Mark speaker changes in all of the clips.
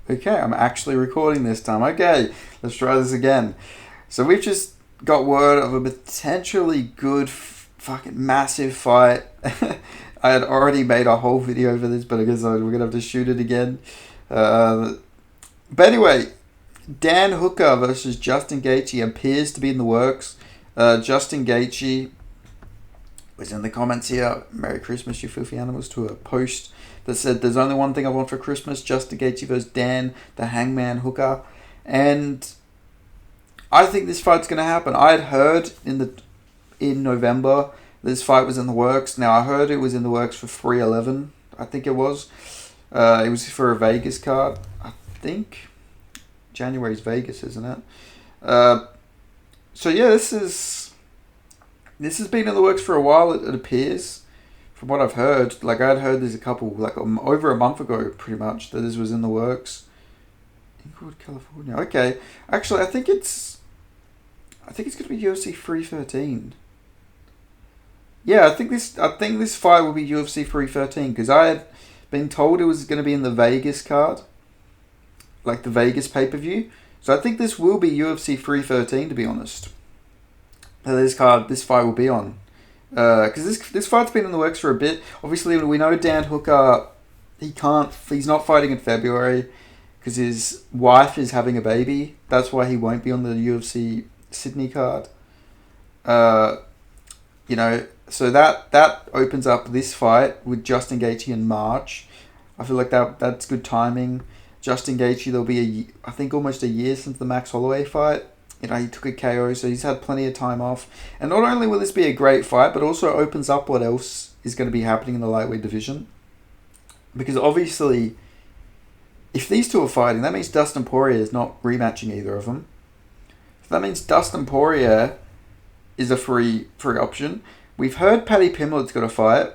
Speaker 1: Okay, I'm actually recording this time. Okay, let's try this again. So we've just got word of a potentially good, fucking massive fight. I had already made a whole video for this, but I guess we're gonna have to shoot it again. But anyway, Dan Hooker versus Justin Gaethje appears to be in the works. Justin Gaethje was in the comments here. Merry Christmas, you filthy animals, to a post that said, "There's only one thing I want for Christmas: Justin Gaethje versus Dan the Hangman Hooker." And I think this fight's going to happen. I had heard in November this fight was in the works. Now I heard it was in the works for 311. I think it was. It was for a Vegas card. I think January's Vegas, isn't it? So yeah, this has been in the works for a while. It appears, from what I've heard. Like I'd heard there's a couple, like over a month ago, pretty much, that this was in the works. Inglewood, California. Okay, actually, I think it's going to be UFC 313. Yeah, I think this fight will be UFC 313 because I had been told it was going to be in the Vegas card, like the Vegas pay-per-view. So I think this will be UFC 313, to be honest. This fight will be on, because this fight's been in the works for a bit. Obviously, we know Dan Hooker, he's not fighting in February because his wife is having a baby. That's why he won't be on the UFC Sydney card. So that opens up this fight with Justin Gaethje in March. I feel like that's good timing. Justin Gaethje, there'll be I think almost a year since the Max Holloway fight. He took a KO, so he's had plenty of time off. And not only will this be a great fight, but also opens up what else is going to be happening in the lightweight division. Because obviously, if these two are fighting, that means Dustin Poirier is not rematching either of them. So that means Dustin Poirier is a free option. We've heard Paddy Pimblett's got a fight.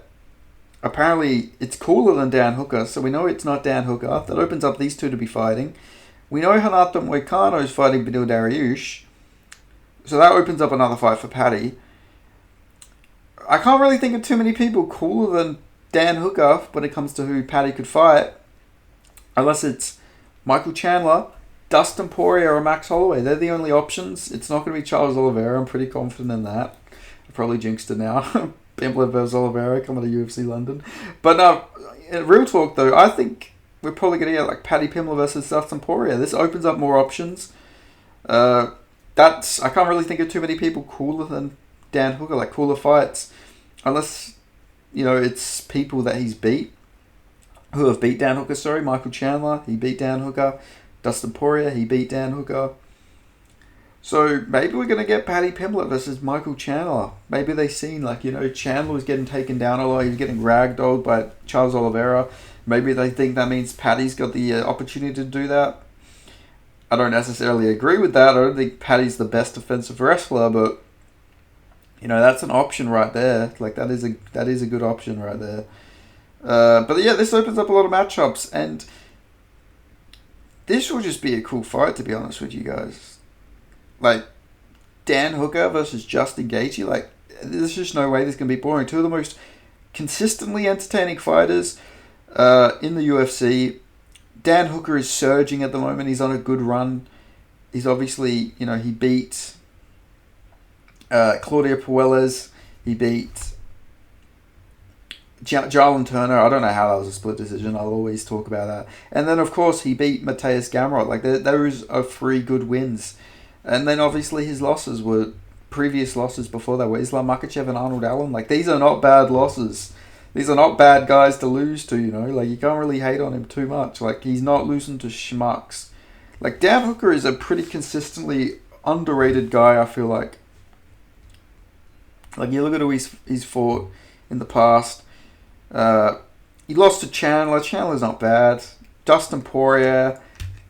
Speaker 1: Apparently, it's cooler than Dan Hooker, so we know it's not Dan Hooker. That opens up these two to be fighting. We know Renato Moicano is fighting Beneil Dariush, so that opens up another fight for Paddy. I can't really think of too many people cooler than Dan Hooker when it comes to who Paddy could fight, unless it's Michael Chandler, Dustin Poirier, or Max Holloway. They're the only options. It's not going to be Charles Oliveira. I'm pretty confident in that. I probably jinxed it now. Pimblet versus Oliveira coming to UFC London. But no, real talk though, I think we're probably going to get like Paddy Pimblet versus Dustin Poirier. This opens up more options. I can't really think of too many people cooler than Dan Hooker, like cooler fights, unless it's people that he's beat, who have beat Dan Hooker. Sorry, Michael Chandler, he beat Dan Hooker. Dustin Poirier, he beat Dan Hooker. So maybe we're going to get Paddy Pimblet versus Michael Chandler. Maybe they seen Chandler was getting taken down a lot. He was getting ragdolled by Charles Oliveira. Maybe they think that means Paddy's got the opportunity to do that. I don't necessarily agree with that. I don't think Paddy's the best defensive wrestler, but that's an option right there. Like that is a good option right there. But yeah, this opens up a lot of matchups, and this will just be a cool fight, to be honest with you guys. Like Dan Hooker versus Justin Gaethje. Like there's just no way this can be boring. Two of the most consistently entertaining fighters in the UFC. Dan Hooker is surging at the moment. He's on a good run. He's obviously, he beat Claudio Puelles. He beat Jarlin Turner. I don't know how that was a split decision. I'll always talk about that. And then, of course, he beat Mateus Gamrot. Like, those are 3 good wins. And then, obviously, his losses were previous losses before that were Islam Makhachev and Arnold Allen. Like, these are not bad losses. These are not bad guys to lose to, Like, you can't really hate on him too much. Like, he's not losing to schmucks. Like, Dan Hooker is a pretty consistently underrated guy, I feel like. Like, you look at who he's fought in the past. He lost to Chandler. Chandler's not bad. Dustin Poirier.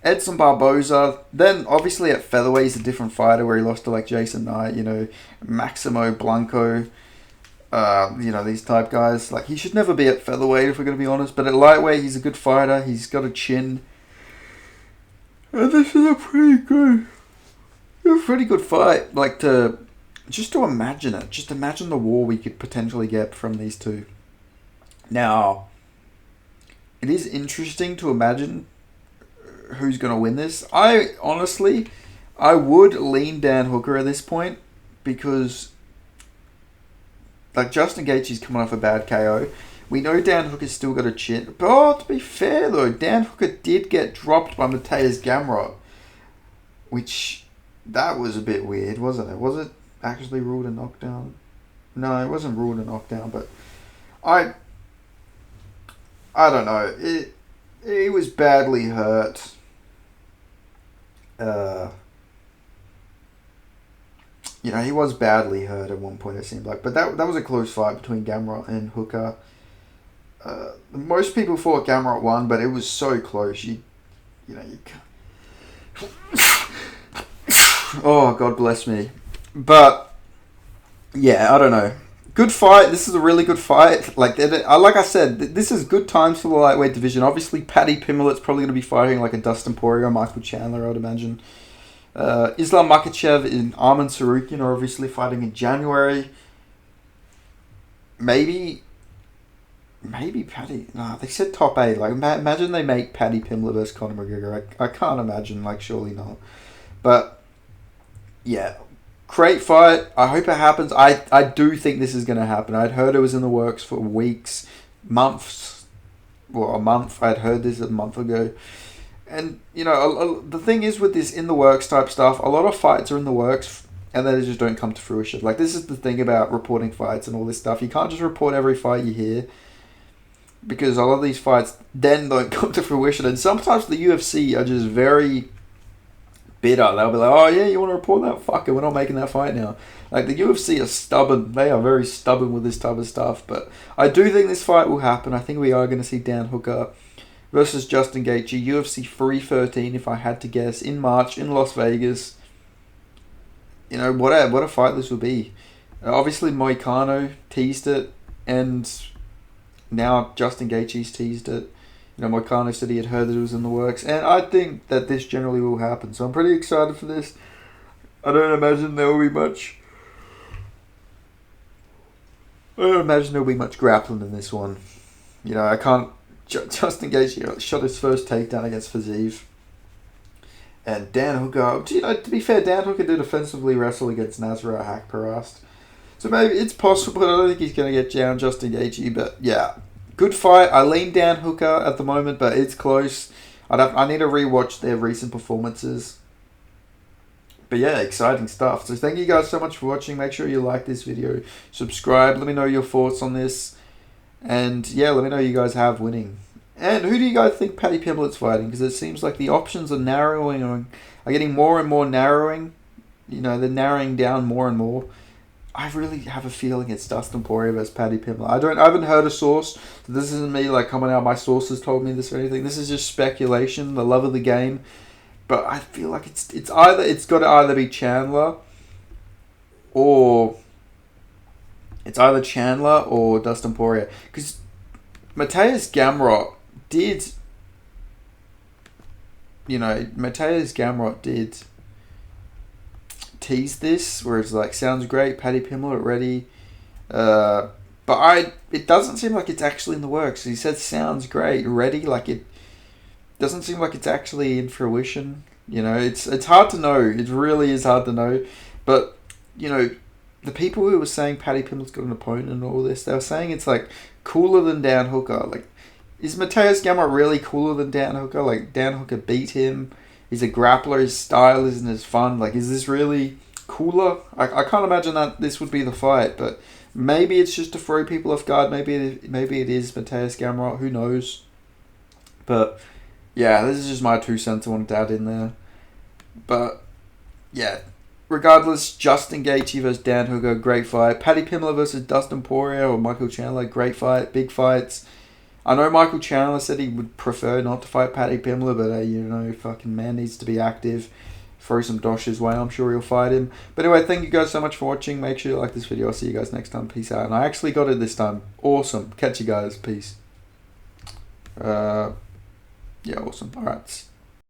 Speaker 1: Edson Barboza. Then, obviously, at featherweight, he's a different fighter where he lost to, like, Jason Knight, Maximo Blanco. These type guys. Like, he should never be at featherweight, if we're going to be honest. But at lightweight, he's a good fighter. He's got a chin. And this is a pretty good fight. Like, to imagine it. Just imagine the war we could potentially get from these two. Now, it is interesting to imagine who's going to win this. I would lean Dan Hooker at this point because, like, Justin Gaethje's coming off a bad KO. We know Dan Hooker's still got a chin. But to be fair, though, Dan Hooker did get dropped by Mateusz Gamrot, which, that was a bit weird, wasn't it? Was it actually ruled a knockdown? No, it wasn't ruled a knockdown, but I don't know. He was badly hurt. He was badly hurt at one point, it seemed like. But that was a close fight between Gamrot and Hooker. Most people thought Gamrot won, but it was so close. You can't. Oh, God bless me. But yeah, I don't know. Good fight. This is a really good fight. Like I said, this is good times for the lightweight division. Obviously, Paddy Pimblett's probably going to be fighting like a Dustin Poirier or Michael Chandler, I would imagine. Islam Makhachev and Arman Tsarukyan are obviously fighting in January. Maybe Paddy. Nah, they said top 8. Like, imagine they make Paddy Pimblett versus Conor McGregor. I can't imagine. Like, surely not. But yeah, great fight. I hope it happens. I do think this is going to happen. I'd heard it was in the works for weeks, months. Well, a month. I'd heard this a month ago. And, the thing is with this in the works type stuff, a lot of fights are in the works and then they just don't come to fruition. Like, this is the thing about reporting fights and all this stuff. You can't just report every fight you hear because a lot of these fights then don't come to fruition. And sometimes the UFC are just very bitter. They'll be like, oh yeah, you want to report that? Fuck it, we're not making that fight now. Like, the UFC are stubborn. They are very stubborn with this type of stuff. But I do think this fight will happen. I think we are going to see Dan Hooker versus Justin Gaethje, UFC 313, if I had to guess, in March in Las Vegas. What a fight this will be. Obviously, Moicano teased it, and now Justin Gaethje's teased it. Moicano said he had heard that it was in the works, and I think that this generally will happen. So I'm pretty excited for this. I don't imagine there will be much grappling in this one. I can't. Justin Gaethje shot his first takedown against Fiziev. And Dan Hooker, to be fair, Dan Hooker did offensively wrestle against Nasrat Haqparast. So maybe it's possible, but I don't think he's going to get down Justin Gaethje. But yeah, good fight. I lean Dan Hooker at the moment, but it's close. I need to rewatch their recent performances. But yeah, exciting stuff. So thank you guys so much for watching. Make sure you like this video. Subscribe. Let me know your thoughts on this. And yeah, let me know who you guys have winning. And who do you guys think Paddy Pimblett's fighting? Because it seems like the options are narrowing, are getting more and more narrowing. They're narrowing down more and more. I really have a feeling it's Dustin Poirier versus Paddy Pimblett. I haven't heard a source. This isn't me like coming out. My sources told me this or anything. This is just speculation. The love of the game. But I feel like it's got to either be Chandler or. It's either Chandler or Dustin Poirier. Because Mateusz Gamrot did tease this, where it's like, sounds great, Paddy Pimblett ready. But it doesn't seem like it's actually in the works. He said sounds great, ready, like it doesn't seem like it's actually in fruition. It's hard to know. It really is hard to know. But, the people who were saying Paddy Pimblett's got an opponent and all this, they were saying it's like cooler than Dan Hooker. Like, is Mateusz Gamrot really cooler than Dan Hooker? Like, Dan Hooker beat him. He's a grappler. His style isn't as fun. Like, is this really cooler? I can't imagine that this would be the fight, but maybe it's just to throw people off guard. Maybe it is Mateusz Gamrot. Who knows? But yeah, this is just my 2 cents I wanted to add in there. But yeah. Regardless, Justin Gaethje versus Dan Hooker, great fight. Paddy Pimblett versus Dustin Poirier or Michael Chandler, great fight. Big fights. I know Michael Chandler said he would prefer not to fight Paddy Pimblett, but fucking man needs to be active. Throw some dosh his way, I'm sure he'll fight him. But anyway, thank you guys so much for watching. Make sure you like this video. I'll see you guys next time. Peace out. And I actually got it this time. Awesome. Catch you guys. Peace. Yeah, awesome. Alright.